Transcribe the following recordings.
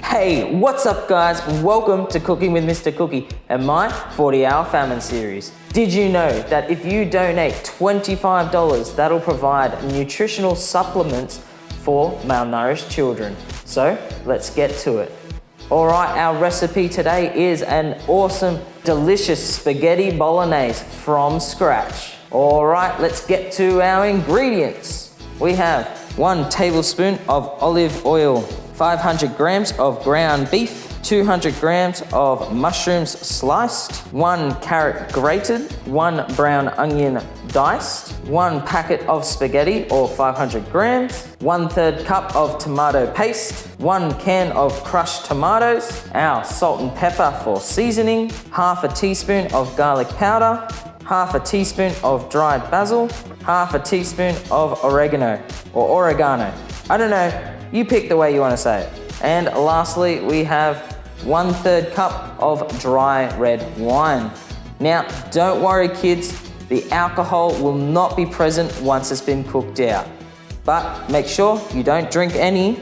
Hey, what's up guys? Welcome to Cooking with Mr. Cookie and my 40-hour famine series. Did you know that if you donate $25, that'll provide nutritional supplements for malnourished children? So let's get to it. All right, our recipe today is an awesome, delicious spaghetti bolognese from scratch. All right, let's get to our ingredients. We have 1 tablespoon of olive oil, 500 grams of ground beef, 200 grams of mushrooms sliced, 1 carrot grated, 1 brown onion diced, 1 packet of spaghetti or 500 grams, 1/3 cup of tomato paste, 1 can of crushed tomatoes, our salt and pepper for seasoning, half a teaspoon of garlic powder, half a teaspoon of dried basil, half a teaspoon of oregano. I don't know, you pick the way you want to say it. And lastly, we have 1/3 cup of dry red wine. Now, don't worry kids, the alcohol will not be present once it's been cooked out. But make sure you don't drink any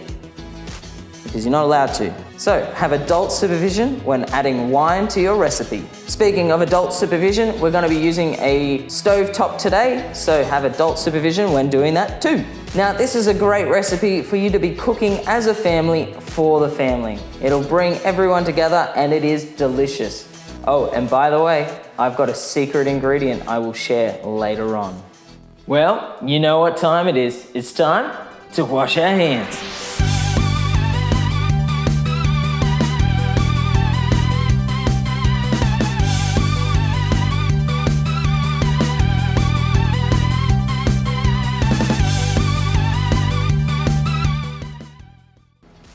because you're not allowed to. So, have adult supervision when adding wine to your recipe. Speaking of adult supervision, we're going to be using a stovetop today, so have adult supervision when doing that too. Now, this is a great recipe for you to be cooking as a family for the family. It'll bring everyone together and it is delicious. Oh, and by the way, I've got a secret ingredient I will share later on. Well, you know what time it is. It's time to wash our hands.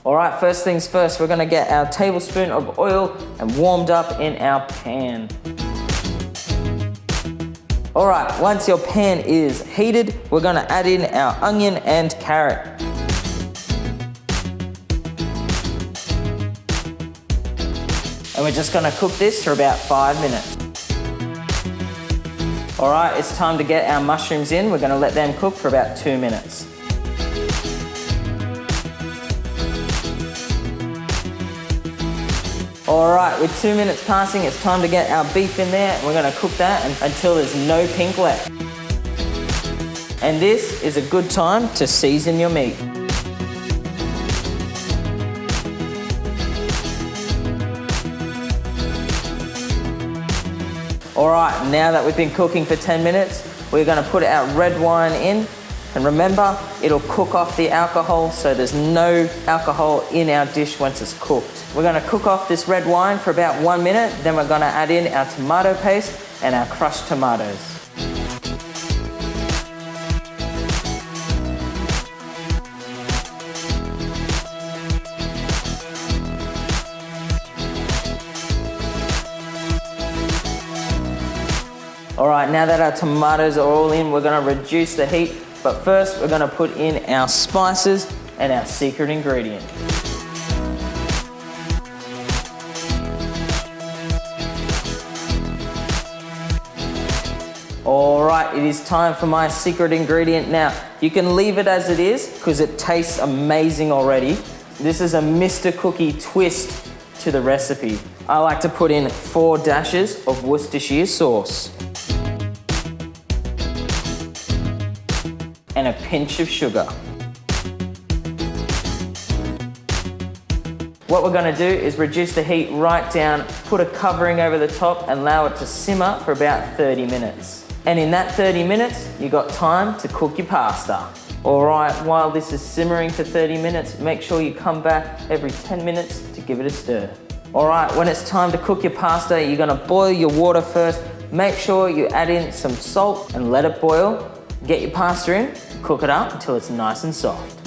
All right, first things first, we're gonna get our tablespoon of oil and warmed up in our pan. All right, once your pan is heated, we're gonna add in our onion and carrot. And we're just gonna cook this for about 5 minutes. All right, it's time to get our mushrooms in. We're gonna let them cook for about 2 minutes. All right, with 2 minutes passing, it's time to get our beef in there. We're gonna cook that until there's no pink left. And this is a good time to season your meat. All right, now that we've been cooking for 10 minutes, we're gonna put our red wine in. And remember, it'll cook off the alcohol, so there's no alcohol in our dish once it's cooked. We're gonna cook off this red wine for about 1 minute, then we're gonna add in our tomato paste and our crushed tomatoes. All right, now that our tomatoes are all in, we're gonna reduce the heat. But first, we're gonna put in our spices and our secret ingredient. All right, it is time for my secret ingredient now. You can leave it as it is because it tastes amazing already. This is a Mr. Cookie twist to the recipe. I like to put in 4 dashes of Worcestershire sauce. And a pinch of sugar. What we're gonna do is reduce the heat right down, put a covering over the top and allow it to simmer for about 30 minutes. And in that 30 minutes, you got time to cook your pasta. All right, while this is simmering for 30 minutes, make sure you come back every 10 minutes to give it a stir. All right, when it's time to cook your pasta, you're gonna boil your water first. Make sure you add in some salt and let it boil. Get your pasta in, cook it up until it's nice and soft.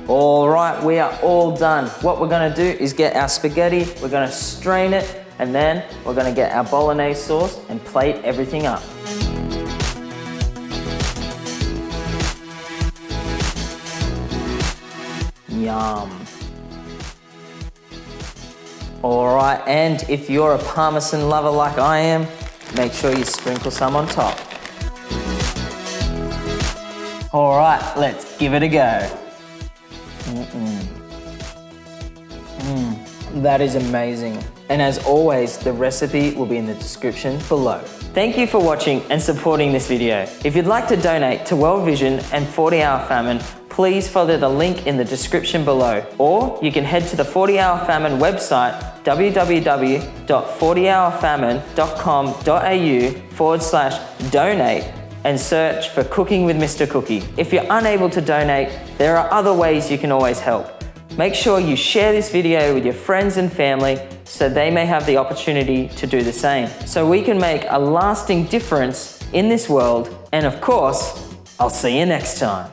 All right, we are all done. What we're gonna do is get our spaghetti, we're gonna strain it, and then we're gonna get our bolognese sauce and plate everything up. Yum. All right, and if you're a Parmesan lover like I am, make sure you sprinkle some on top. All right, let's give it a go. That is amazing. And as always, the recipe will be in the description below. Thank you for watching and supporting this video. If you'd like to donate to World Vision and 40 Hour Famine, please follow the link in the description below. Or you can head to the 40 Hour Famine website, www.40hourfamine.com.au/donate, and search for Cooking with Mr. Cookie. If you're unable to donate, there are other ways you can always help. Make sure you share this video with your friends and family so they may have the opportunity to do the same, so we can make a lasting difference in this world. And of course, I'll see you next time.